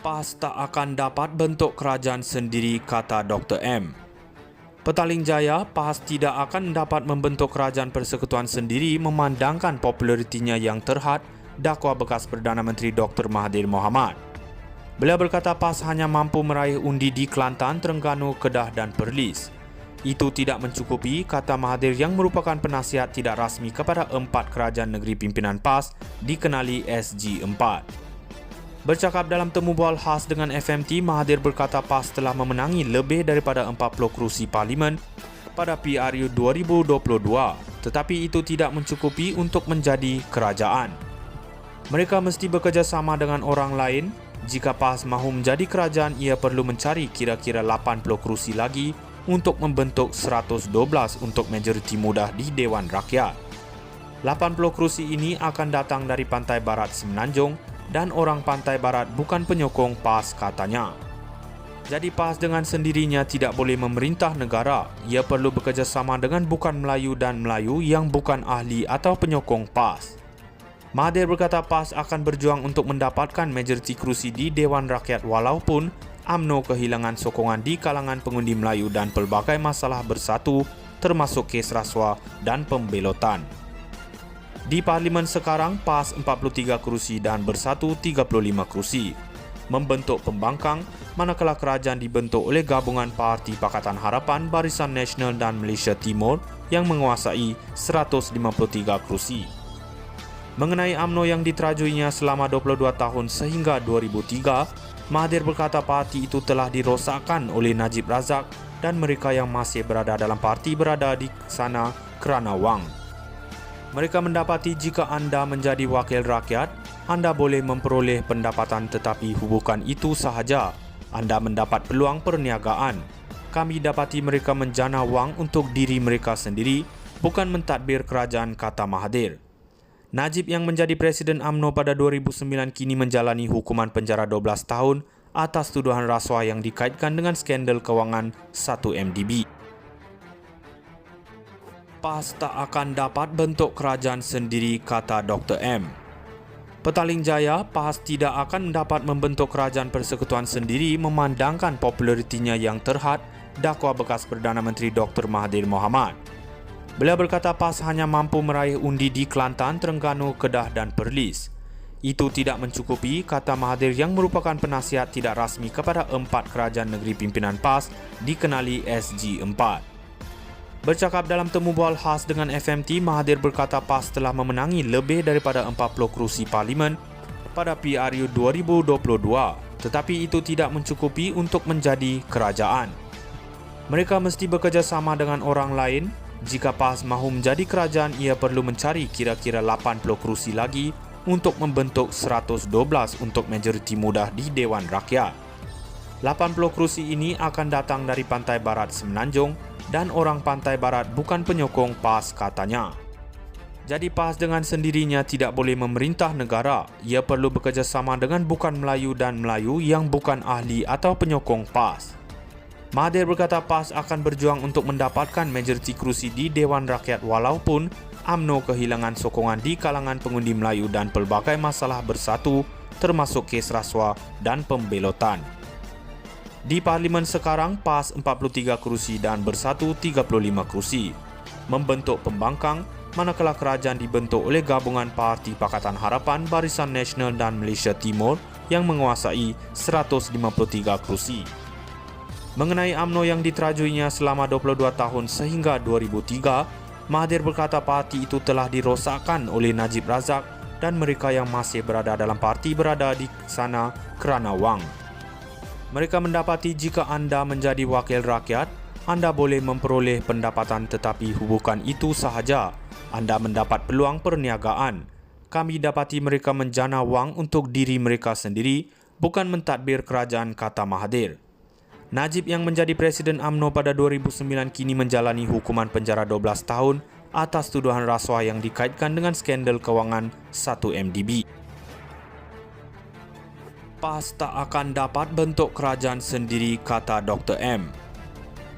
PAS tak akan dapat bentuk kerajaan sendiri, kata Dr. M. Petaling Jaya, PAS tidak akan dapat membentuk kerajaan persekutuan sendiri memandangkan popularitinya yang terhad, dakwa bekas Perdana Menteri Dr. Mahathir Mohamad. Beliau berkata PAS hanya mampu meraih undi di Kelantan, Terengganu, Kedah dan Perlis. Itu tidak mencukupi, kata Mahathir yang merupakan penasihat tidak rasmi kepada 4 kerajaan negeri pimpinan PAS dikenali SG4. Bercakap dalam temu bual khas dengan FMT, Mahathir berkata PAS telah memenangi lebih daripada 40 kerusi parlimen pada PRU 2022, tetapi itu tidak mencukupi untuk menjadi kerajaan. Mereka mesti bekerjasama dengan orang lain. Jika PAS mahu menjadi kerajaan, ia perlu mencari kira-kira 80 kerusi lagi untuk membentuk 112 untuk majoriti mudah di Dewan Rakyat. 80 kerusi ini akan datang dari pantai barat Semenanjung dan orang pantai barat bukan penyokong PAS, katanya. Jadi PAS dengan sendirinya tidak boleh memerintah negara. Ia perlu bekerjasama dengan bukan Melayu dan Melayu yang bukan ahli atau penyokong PAS. Mahathir berkata PAS akan berjuang untuk mendapatkan majoriti kerusi di Dewan Rakyat walaupun UMNO kehilangan sokongan di kalangan pengundi Melayu dan pelbagai masalah bersatu termasuk kes rasuah dan pembelotan. Di Parlimen sekarang, PAS 43 kerusi dan Bersatu 35 kerusi. Membentuk pembangkang, manakala kerajaan dibentuk oleh gabungan Parti Pakatan Harapan, Barisan Nasional dan Malaysia Timur yang menguasai 153 kerusi. Mengenai UMNO yang diterajuinya selama 22 tahun sehingga 2003, Mahathir berkata parti itu telah dirosakkan oleh Najib Razak dan mereka yang masih berada dalam parti berada di sana kerana wang. Mereka mendapati jika anda menjadi wakil rakyat, anda boleh memperoleh pendapatan tetapi bukan itu sahaja. Anda mendapat peluang perniagaan. Kami dapati mereka menjana wang untuk diri mereka sendiri, bukan mentadbir kerajaan, kata Mahathir. Najib yang menjadi Presiden UMNO pada 2009 kini menjalani hukuman penjara 12 tahun atas tuduhan rasuah yang dikaitkan dengan skandal kewangan 1MDB. PAS tak akan dapat bentuk kerajaan sendiri, kata Dr. M. Petaling Jaya, PAS tidak akan dapat membentuk kerajaan persekutuan sendiri memandangkan popularitinya yang terhad, dakwa bekas Perdana Menteri Dr. Mahathir Mohamad. Beliau berkata PAS hanya mampu meraih undi di Kelantan, Terengganu, Kedah dan Perlis. Itu tidak mencukupi, kata Mahathir yang merupakan penasihat tidak rasmi kepada 4 kerajaan negeri pimpinan PAS dikenali SG4. Bercakap dalam temu bual khas dengan FMT, Mahathir berkata PAS telah memenangi lebih daripada 40 kerusi parlimen pada PRU 2022, tetapi itu tidak mencukupi untuk menjadi kerajaan. Mereka mesti bekerjasama dengan orang lain. Jika PAS mahu menjadi kerajaan, ia perlu mencari kira-kira 80 kerusi lagi untuk membentuk 112 untuk majoriti mudah di Dewan Rakyat. 80 kerusi ini akan datang dari pantai barat Semenanjung dan orang pantai barat bukan penyokong PAS, katanya. Jadi PAS dengan sendirinya tidak boleh memerintah negara. Ia perlu bekerjasama dengan bukan Melayu dan Melayu yang bukan ahli atau penyokong PAS. Mahathir berkata PAS akan berjuang untuk mendapatkan majoriti kerusi di Dewan Rakyat walaupun UMNO kehilangan sokongan di kalangan pengundi Melayu dan pelbagai masalah bersatu termasuk kes rasuah dan pembelotan. Di Parlimen sekarang, PAS 43 kerusi dan Bersatu 35 kerusi. Membentuk pembangkang, manakala kerajaan dibentuk oleh gabungan Parti Pakatan Harapan, Barisan Nasional dan Malaysia Timur yang menguasai 153 kerusi. Mengenai UMNO yang diterajuinya selama 22 tahun sehingga 2003, Mahathir berkata parti itu telah dirosakkan oleh Najib Razak dan mereka yang masih berada dalam parti berada di sana kerana wang. Mereka mendapati jika anda menjadi wakil rakyat, anda boleh memperoleh pendapatan tetapi bukan itu sahaja. Anda mendapat peluang perniagaan. Kami dapati mereka menjana wang untuk diri mereka sendiri, bukan mentadbir kerajaan, kata Mahathir. Najib yang menjadi Presiden UMNO pada 2009 kini menjalani hukuman penjara 12 tahun atas tuduhan rasuah yang dikaitkan dengan skandal kewangan 1MDB. PAS tak akan dapat bentuk kerajaan sendiri, kata Dr. M.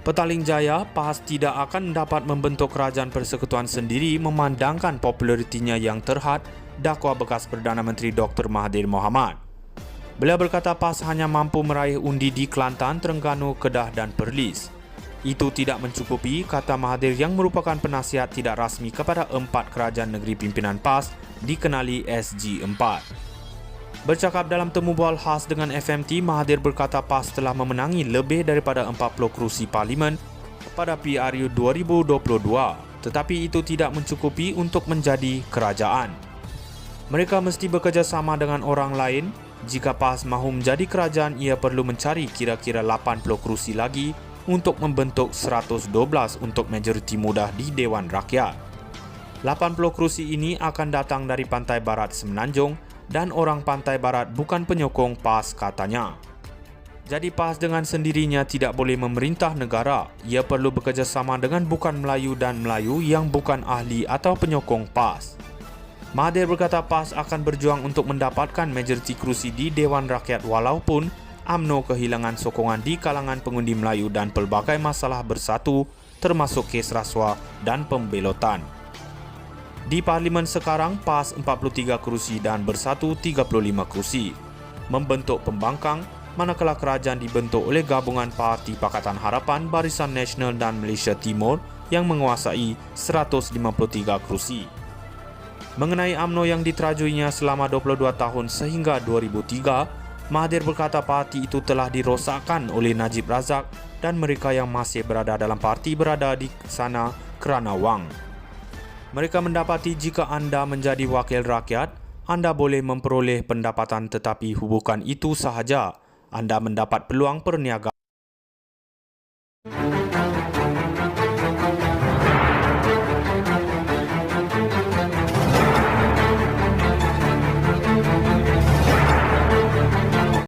Petaling Jaya, PAS tidak akan dapat membentuk kerajaan persekutuan sendiri memandangkan popularitinya yang terhad, dakwa bekas Perdana Menteri Dr. Mahathir Mohamad. Beliau berkata PAS hanya mampu meraih undi di Kelantan, Terengganu, Kedah dan Perlis. Itu tidak mencukupi, kata Mahathir yang merupakan penasihat tidak rasmi kepada 4 kerajaan negeri pimpinan PAS dikenali SG4. Bercakap dalam temu bual khas dengan FMT, Mahathir berkata PAS telah memenangi lebih daripada 40 kerusi parlimen pada PRU 2022, tetapi itu tidak mencukupi untuk menjadi kerajaan. Mereka mesti bekerjasama dengan orang lain. Jika PAS mahu menjadi kerajaan, ia perlu mencari kira-kira 80 kerusi lagi untuk membentuk 112 untuk majoriti mudah di Dewan Rakyat. 80 kerusi ini akan datang dari pantai barat Semenanjung dan orang pantai barat bukan penyokong PAS, katanya. Jadi PAS dengan sendirinya tidak boleh memerintah negara. Ia perlu bekerjasama dengan bukan Melayu dan Melayu yang bukan ahli atau penyokong PAS. Mahathir berkata PAS akan berjuang untuk mendapatkan majoriti kerusi di Dewan Rakyat walaupun UMNO kehilangan sokongan di kalangan pengundi Melayu dan pelbagai masalah bersatu termasuk kes rasuah dan pembelotan. Di parlimen sekarang PAS 43 kerusi dan Bersatu 35 kerusi. Membentuk pembangkang manakala kerajaan dibentuk oleh gabungan Parti Pakatan Harapan, Barisan Nasional dan Malaysia Timur yang menguasai 153 kerusi. Mengenai UMNO yang diterajuinya selama 22 tahun sehingga 2003, Mahathir berkata parti itu telah dirosakkan oleh Najib Razak dan mereka yang masih berada dalam parti berada di sana kerana wang. Mereka mendapati jika anda menjadi wakil rakyat, anda boleh memperoleh pendapatan tetapi bukan itu sahaja. Anda mendapat peluang perniagaan.